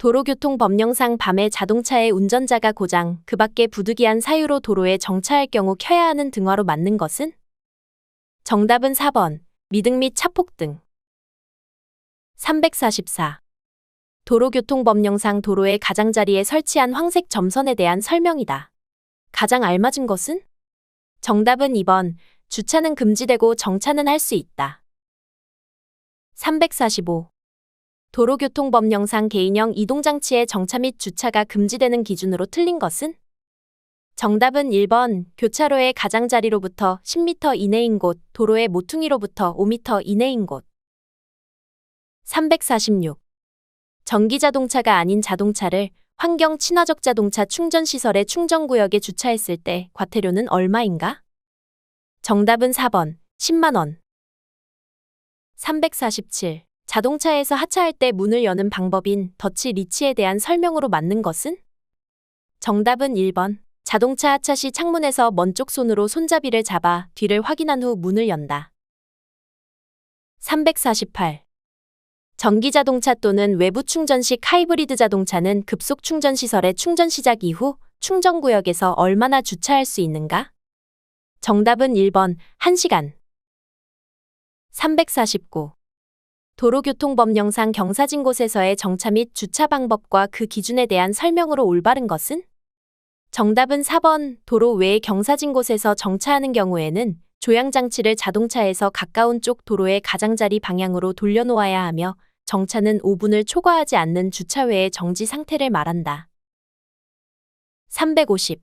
도로교통법령상 밤에 자동차의 운전자가 고장, 그 밖에 부득이한 사유로 도로에 정차할 경우 켜야 하는 등화로 맞는 것은? 정답은 4번. 미등 및 차폭등. 344. 도로교통법령상 도로의 가장자리에 설치한 황색 점선에 대한 설명이다. 가장 알맞은 것은? 정답은 2번. 주차는 금지되고 정차는 할 수 있다. 345. 도로교통법령상 개인형 이동장치의 정차 및 주차가 금지되는 기준으로 틀린 것은? 정답은 1번. 교차로의 가장자리로부터 10m 이내인 곳, 도로의 모퉁이로부터 5m 이내인 곳. 346. 전기자동차가 아닌 자동차를 환경 친화적 자동차 충전시설의 충전구역에 주차했을 때 과태료는 얼마인가? 정답은 4번. 10만 원. 347. 자동차에서 하차할 때 문을 여는 방법인 덧치 리치에 대한 설명으로 맞는 것은? 정답은 1번. 자동차 하차 시 창문에서 먼 쪽 손으로 손잡이를 잡아 뒤를 확인한 후 문을 연다. 348. 전기자동차 또는 외부 충전식 하이브리드 자동차는 급속 충전시설의 충전 시작 이후 충전구역에서 얼마나 주차할 수 있는가? 정답은 1번. 1시간. 349. 도로교통법령상 경사진 곳에서의 정차 및 주차 방법과 그 기준에 대한 설명으로 올바른 것은? 정답은 4번. 도로 외의 경사진 곳에서 정차하는 경우에는 조향장치를 자동차에서 가까운 쪽 도로의 가장자리 방향으로 돌려놓아야 하며 정차는 5분을 초과하지 않는 주차 외의 정지 상태를 말한다. 350.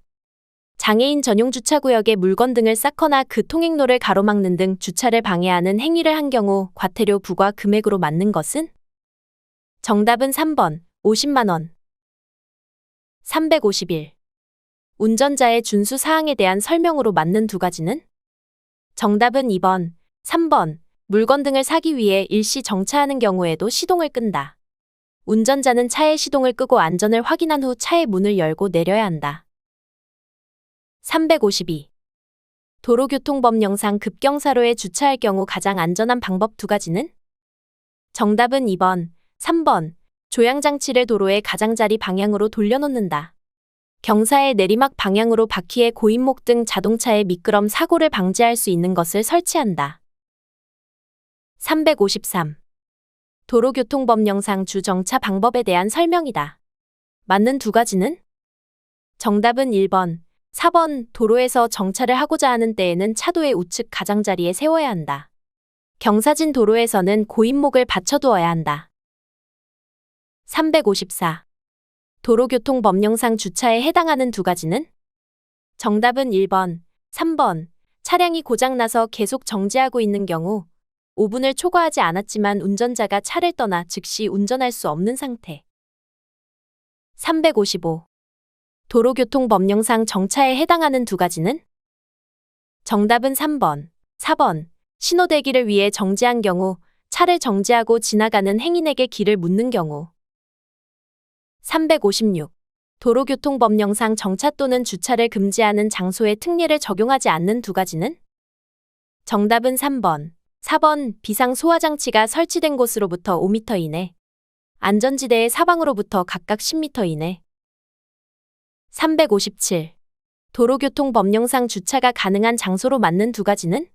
장애인 전용 주차구역에 물건 등을 쌓거나 그 통행로를 가로막는 등 주차를 방해하는 행위를 한 경우 과태료 부과 금액으로 맞는 것은? 정답은 3번. 50만 원. 351. 운전자의 준수 사항에 대한 설명으로 맞는 두 가지는? 정답은 2번. 3번. 물건 등을 사기 위해 일시 정차하는 경우에도 시동을 끈다. 운전자는 차의 시동을 끄고 안전을 확인한 후 차의 문을 열고 내려야 한다. 352. 도로교통법령상 급경사로에 주차할 경우 가장 안전한 방법 두 가지는? 정답은 2번. 3번. 조향장치를 도로의 가장자리 방향으로 돌려놓는다. 경사의 내리막 방향으로 바퀴의 고인목 등 자동차의 미끄럼 사고를 방지할 수 있는 것을 설치한다. 353. 도로교통법령상 주정차 방법에 대한 설명이다. 맞는 두 가지는? 정답은 1번. 4번. 도로에서 정차를 하고자 하는 때에는 차도의 우측 가장자리에 세워야 한다. 경사진 도로에서는 고인목을 받쳐두어야 한다. 354. 도로교통법령상 주차에 해당하는 두 가지는? 정답은 1번, 3번. 차량이 고장나서 계속 정지하고 있는 경우 5분을 초과하지 않았지만 운전자가 차를 떠나 즉시 운전할 수 없는 상태. 355. 도로교통법령상 정차에 해당하는 두 가지는? 정답은 3번, 4번. 신호대기를 위해 정지한 경우, 차를 정지하고 지나가는 행인에게 길을 묻는 경우. 356. 도로교통법령상 정차 또는 주차를 금지하는 장소에 특례를 적용하지 않는 두 가지는? 정답은 3번, 4번. 비상소화장치가 설치된 곳으로부터 5m 이내. 안전지대의 사방으로부터 각각 10m 이내. 357. 도로교통법령상 주차가 가능한 장소로 맞는 두 가지는?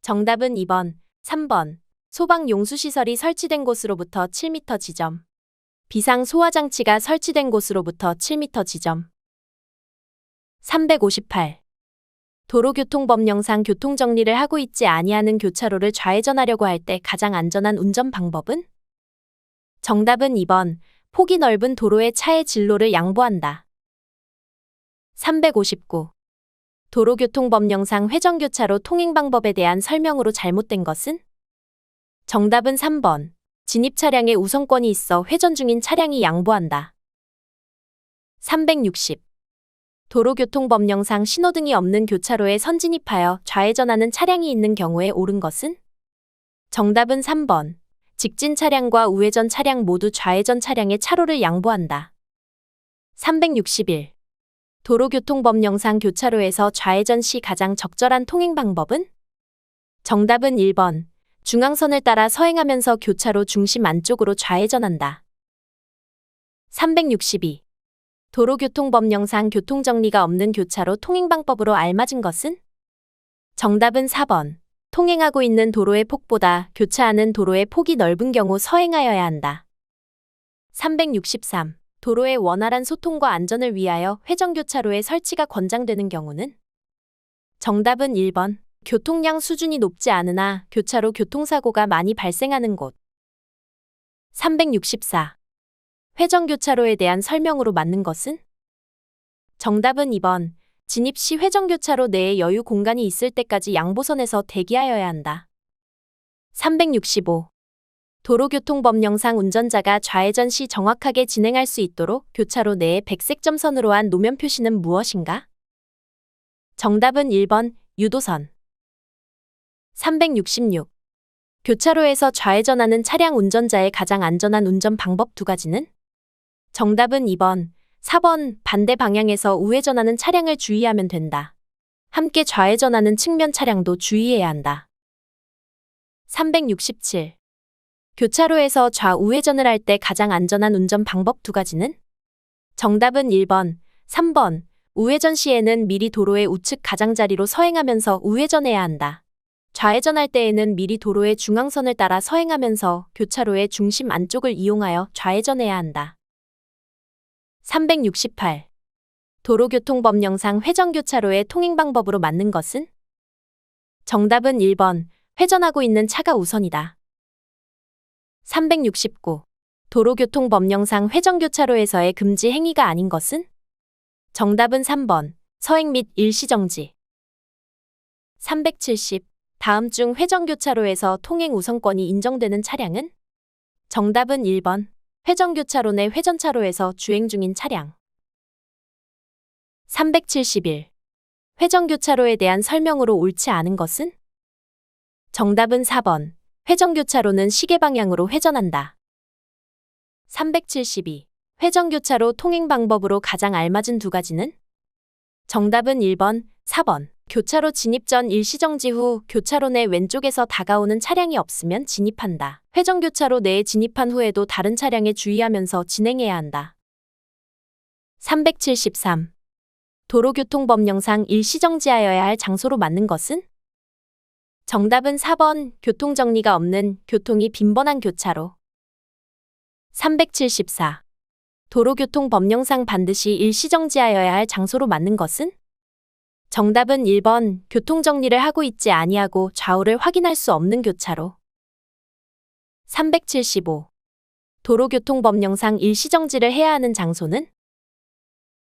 정답은 2번, 3번. 소방용수시설이 설치된 곳으로부터 7m 지점. 비상소화장치가 설치된 곳으로부터 7m 지점. 358. 도로교통법령상 교통정리를 하고 있지 아니하는 교차로를 좌회전하려고 할 때 가장 안전한 운전 방법은? 정답은 2번. 폭이 넓은 도로에 차의 진로를 양보한다. 359. 도로교통법령상 회전교차로 통행 방법에 대한 설명으로 잘못된 것은? 정답은 3번. 진입 차량에 우선권이 있어 회전 중인 차량이 양보한다. 360. 도로교통법령상 신호등이 없는 교차로에 선진입하여 좌회전하는 차량이 있는 경우에 옳은 것은? 정답은 3번. 직진 차량과 우회전 차량 모두 좌회전 차량의 차로를 양보한다. 361. 도로교통법령상 교차로에서 좌회전 시 가장 적절한 통행 방법은? 정답은 1번. 중앙선을 따라 서행하면서 교차로 중심 안쪽으로 좌회전한다. 362. 도로교통법령상 교통정리가 없는 교차로 통행방법으로 알맞은 것은? 정답은 4번. 통행하고 있는 도로의 폭보다 교차하는 도로의 폭이 넓은 경우 서행하여야 한다. 363. 도로의 원활한 소통과 안전을 위하여 회전교차로의 설치가 권장되는 경우는? 정답은 1번. 교통량 수준이 높지 않으나 교차로 교통사고가 많이 발생하는 곳. 364. 회전교차로에 대한 설명으로 맞는 것은? 정답은 2번. 진입 시 회전교차로 내에 여유 공간이 있을 때까지 양보선에서 대기하여야 한다. 365. 도로교통법령상 운전자가 좌회전 시 정확하게 진행할 수 있도록 교차로 내에 백색 점선으로 한 노면 표시는 무엇인가? 정답은 1번. 유도선. 366. 교차로에서 좌회전하는 차량 운전자의 가장 안전한 운전 방법 2가지는? 정답은 2번. 4번. 반대 방향에서 우회전하는 차량을 주의하면 된다. 함께 좌회전하는 측면 차량도 주의해야 한다. 367. 교차로에서 좌우회전을 할 때 가장 안전한 운전 방법 2가지는? 정답은 1번, 3번. 우회전 시에는 미리 도로의 우측 가장자리로 서행하면서 우회전해야 한다. 좌회전할 때에는 미리 도로의 중앙선을 따라 서행하면서 교차로의 중심 안쪽을 이용하여 좌회전해야 한다. 368. 도로교통법령상 회전교차로의 통행방법으로 맞는 것은? 정답은 1번. 회전하고 있는 차가 우선이다. 369. 도로교통법령상 회전교차로에서의 금지 행위가 아닌 것은? 정답은 3번. 서행 및 일시정지. 370. 다음 중 회전교차로에서 통행 우선권이 인정되는 차량은? 정답은 1번. 회전교차로 내 회전차로에서 주행 중인 차량. 371. 회전교차로에 대한 설명으로 옳지 않은 것은? 정답은 4번. 회전교차로는 시계방향으로 회전한다. 372. 회전교차로 통행 방법으로 가장 알맞은 2가지는? 정답은 1번, 4번. 교차로 진입 전 일시정지 후 교차로 내 왼쪽에서 다가오는 차량이 없으면 진입한다. 회전교차로 내에 진입한 후에도 다른 차량에 주의하면서 진행해야 한다. 373. 도로교통법령상 일시정지하여야 할 장소로 맞는 것은? 정답은 4번. 교통정리가 없는 교통이 빈번한 교차로. 374. 도로교통법령상 반드시 일시정지하여야 할 장소로 맞는 것은? 정답은 1번. 교통정리를 하고 있지 아니하고 좌우를 확인할 수 없는 교차로. 375. 도로교통법령상 일시정지를 해야 하는 장소는?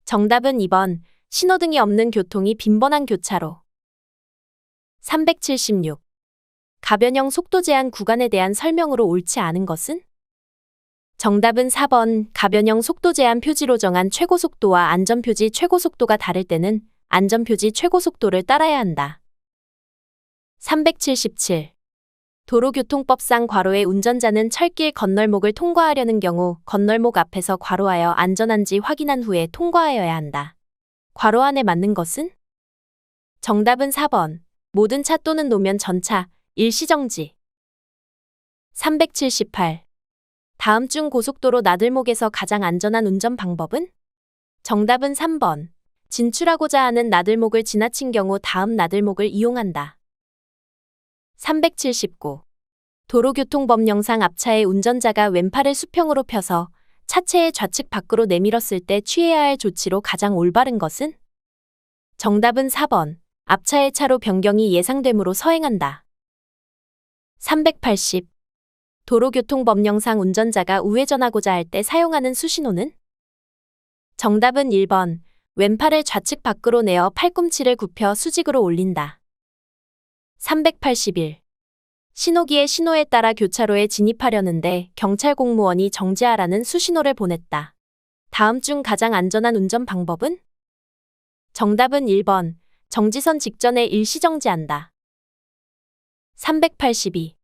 정답은 2번. 신호등이 없는 교통이 빈번한 교차로. 376. 가변형 속도 제한 구간에 대한 설명으로 옳지 않은 것은? 정답은 4번. 가변형 속도 제한 표지로 정한 최고속도와 안전표지 최고속도가 다를 때는 안전표지 최고속도를 따라야 한다. 377. 도로교통법상 괄호의 운전자는 철길 건널목을 통과하려는 경우 건널목 앞에서 괄호하여 안전한지 확인한 후에 통과하여야 한다. 괄호 안에 맞는 것은? 정답은 4번. 모든 차 또는 노면 전차, 일시정지. 378. 다음 중 고속도로 나들목에서 가장 안전한 운전 방법은? 정답은 3번. 진출하고자 하는 나들목을 지나친 경우 다음 나들목을 이용한다. 379. 도로교통법령상 앞차의 운전자가 왼팔을 수평으로 펴서 차체의 좌측 밖으로 내밀었을 때 취해야 할 조치로 가장 올바른 것은? 정답은 4번. 앞차의 차로 변경이 예상되므로 서행한다. 380. 도로교통법령상 운전자가 우회전하고자 할 때 사용하는 수신호는? 정답은 1번. 왼팔을 좌측 밖으로 내어 팔꿈치를 굽혀 수직으로 올린다. 381. 신호기의 신호에 따라 교차로에 진입하려는데 경찰 공무원이 정지하라는 수신호를 보냈다. 다음 중 가장 안전한 운전 방법은? 정답은 1번. 정지선 직전에 일시정지한다. 382.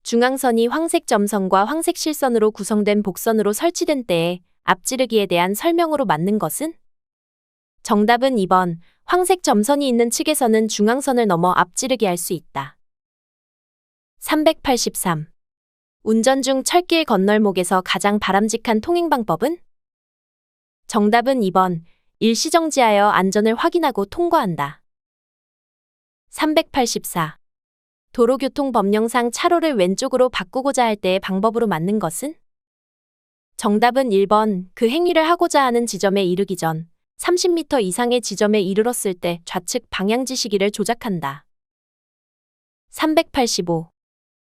중앙선이 황색 점선과 황색 실선으로 구성된 복선으로 설치된 때에 앞지르기에 대한 설명으로 맞는 것은? 정답은 2번. 황색 점선이 있는 측에서는 중앙선을 넘어 앞지르기 할 수 있다. 383. 운전 중 철길 건널목에서 가장 바람직한 통행 방법은? 정답은 2번. 일시정지하여 안전을 확인하고 통과한다. 384. 도로교통법령상 차로를 왼쪽으로 바꾸고자 할 때의 방법으로 맞는 것은? 정답은 1번. 그 행위를 하고자 하는 지점에 이르기 전 30m 이상의 지점에 이르렀을 때 좌측 방향지시기를 조작한다. 385.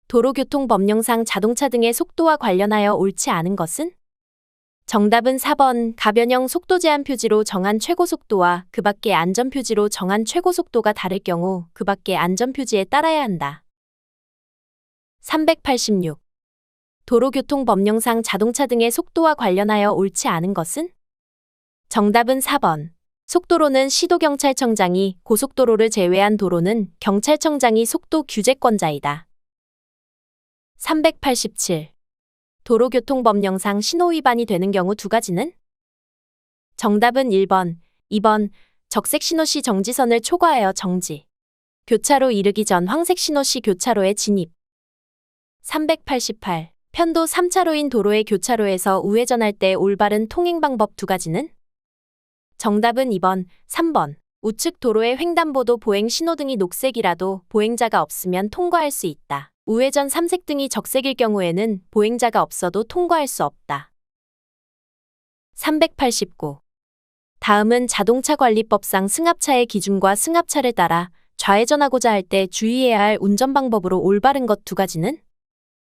도로교통법령상 자동차 등의 속도와 관련하여 옳지 않은 것은? 정답은 4번. 가변형 속도제한 표지로 정한 최고속도와 그 밖의 안전표지로 정한 최고속도가 다를 경우 그 밖의 안전표지에 따라야 한다. 386. 도로교통법령상 자동차 등의 속도와 관련하여 옳지 않은 것은? 정답은 4번. 속도로는 시도경찰청장이, 고속도로를 제외한 도로는 경찰청장이 속도 규제권자이다. 387. 도로교통법령상 신호위반이 되는 경우 두 가지는? 정답은 1번, 2번. 적색 신호 시 정지선을 초과하여 정지. 교차로 이르기 전 황색 신호 시 교차로에 진입. 388. 편도 3차로인 도로의 교차로에서 우회전할 때 올바른 통행 방법 두 가지는? 정답은 2번, 3번. 우측 도로의 횡단보도 보행 신호등이 녹색이라도 보행자가 없으면 통과할 수 있다. 우회전 3색등이 적색일 경우에는 보행자가 없어도 통과할 수 없다. 389. 다음은 자동차관리법상 승합차의 기준과 승합차를 따라 좌회전하고자 할 때 주의해야 할 운전 방법으로 올바른 것 두 가지는?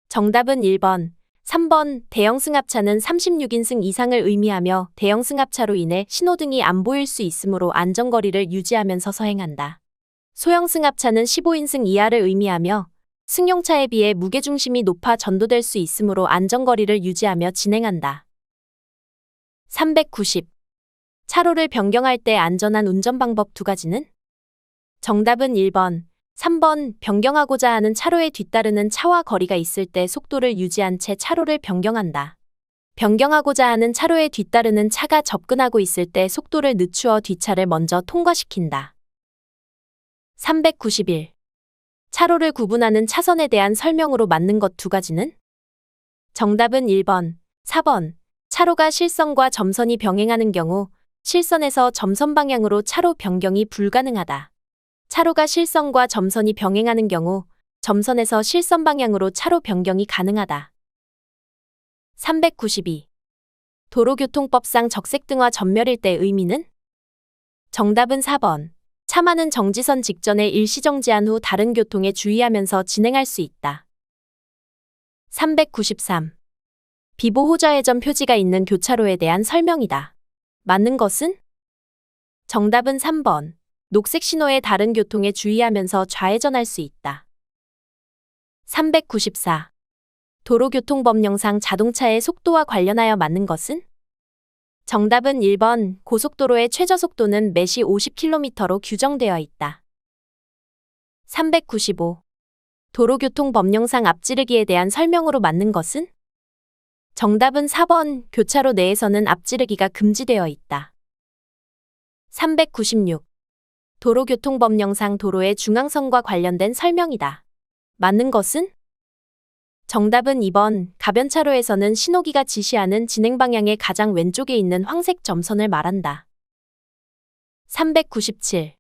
정답은 1번, 3번. 대형 승합차는 36인승 이상을 의미하며 대형 승합차로 인해 신호등이 안 보일 수 있으므로 안전거리를 유지하면서 서행한다. 소형 승합차는 15인승 이하를 의미하며 승용차에 비해 무게중심이 높아 전도될 수 있으므로 안전거리를 유지하며 진행한다. 390. 차로를 변경할 때 안전한 운전 방법 두 가지는? 정답은 1번, 3번. 변경하고자 하는 차로에 뒤따르는 차와 거리가 있을 때 속도를 유지한 채 차로를 변경한다. 변경하고자 하는 차로에 뒤따르는 차가 접근하고 있을 때 속도를 늦추어 뒤차를 먼저 통과시킨다. 391. 차로를 구분하는 차선에 대한 설명으로 맞는 것 두 가지는? 정답은 1번, 4번. 차로가 실선과 점선이 병행하는 경우 실선에서 점선 방향으로 차로 변경이 불가능하다. 차로가 실선과 점선이 병행하는 경우 점선에서 실선 방향으로 차로 변경이 가능하다. 392. 도로교통법상 적색등화 전멸일 때 의미는? 정답은 4번. 차만은 정지선 직전에 일시정지한 후 다른 교통에 주의하면서 진행할 수 있다. 393. 비보호좌회전 표지가 있는 교차로에 대한 설명이다. 맞는 것은? 정답은 3번. 녹색 신호에 다른 교통에 주의하면서 좌회전할 수 있다. 394. 도로교통법령상 자동차의 속도와 관련하여 맞는 것은? 정답은 1번. 고속도로의 최저속도는 매시 50km로 규정되어 있다. 395. 도로교통법령상 앞지르기에 대한 설명으로 맞는 것은? 정답은 4번. 교차로 내에서는 앞지르기가 금지되어 있다. 396. 도로교통법령상 도로의 중앙선과 관련된 설명이다. 맞는 것은? 정답은 2번. 가변차로에서는 신호기가 지시하는 진행 방향의 가장 왼쪽에 있는 황색 점선을 말한다. 397.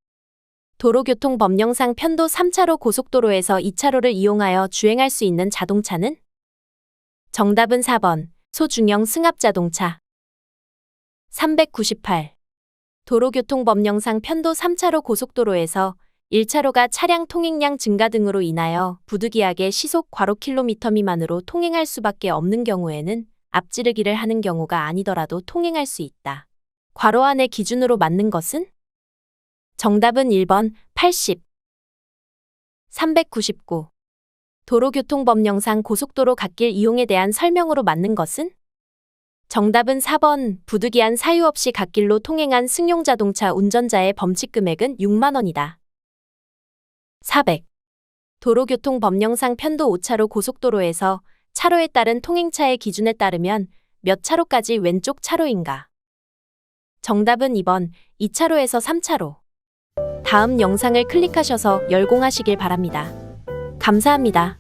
도로교통법령상 편도 3차로 고속도로에서 2차로를 이용하여 주행할 수 있는 자동차는? 정답은 4번. 소중형 승합자동차. 398. 도로교통법령상 편도 3차로 고속도로에서 1차로가 차량 통행량 증가 등으로 인하여 부득이하게 시속 괄호 킬로미터 미만으로 통행할 수밖에 없는 경우에는 앞지르기를 하는 경우가 아니더라도 통행할 수 있다. 괄호 안의 기준으로 맞는 것은? 정답은 1번, 80. 399. 도로교통법령상 고속도로 갓길 이용에 대한 설명으로 맞는 것은? 정답은 4번. 부득이한 사유 없이 갓길로 통행한 승용자동차 운전자의 범칙 금액은 6만 원이다. 400. 도로교통법령상 편도 5차로 고속도로에서 차로에 따른 통행차의 기준에 따르면 몇 차로까지 왼쪽 차로인가? 정답은 2번. 2차로에서 3차로. 다음 영상을 클릭하셔서 열공하시길 바랍니다. 감사합니다.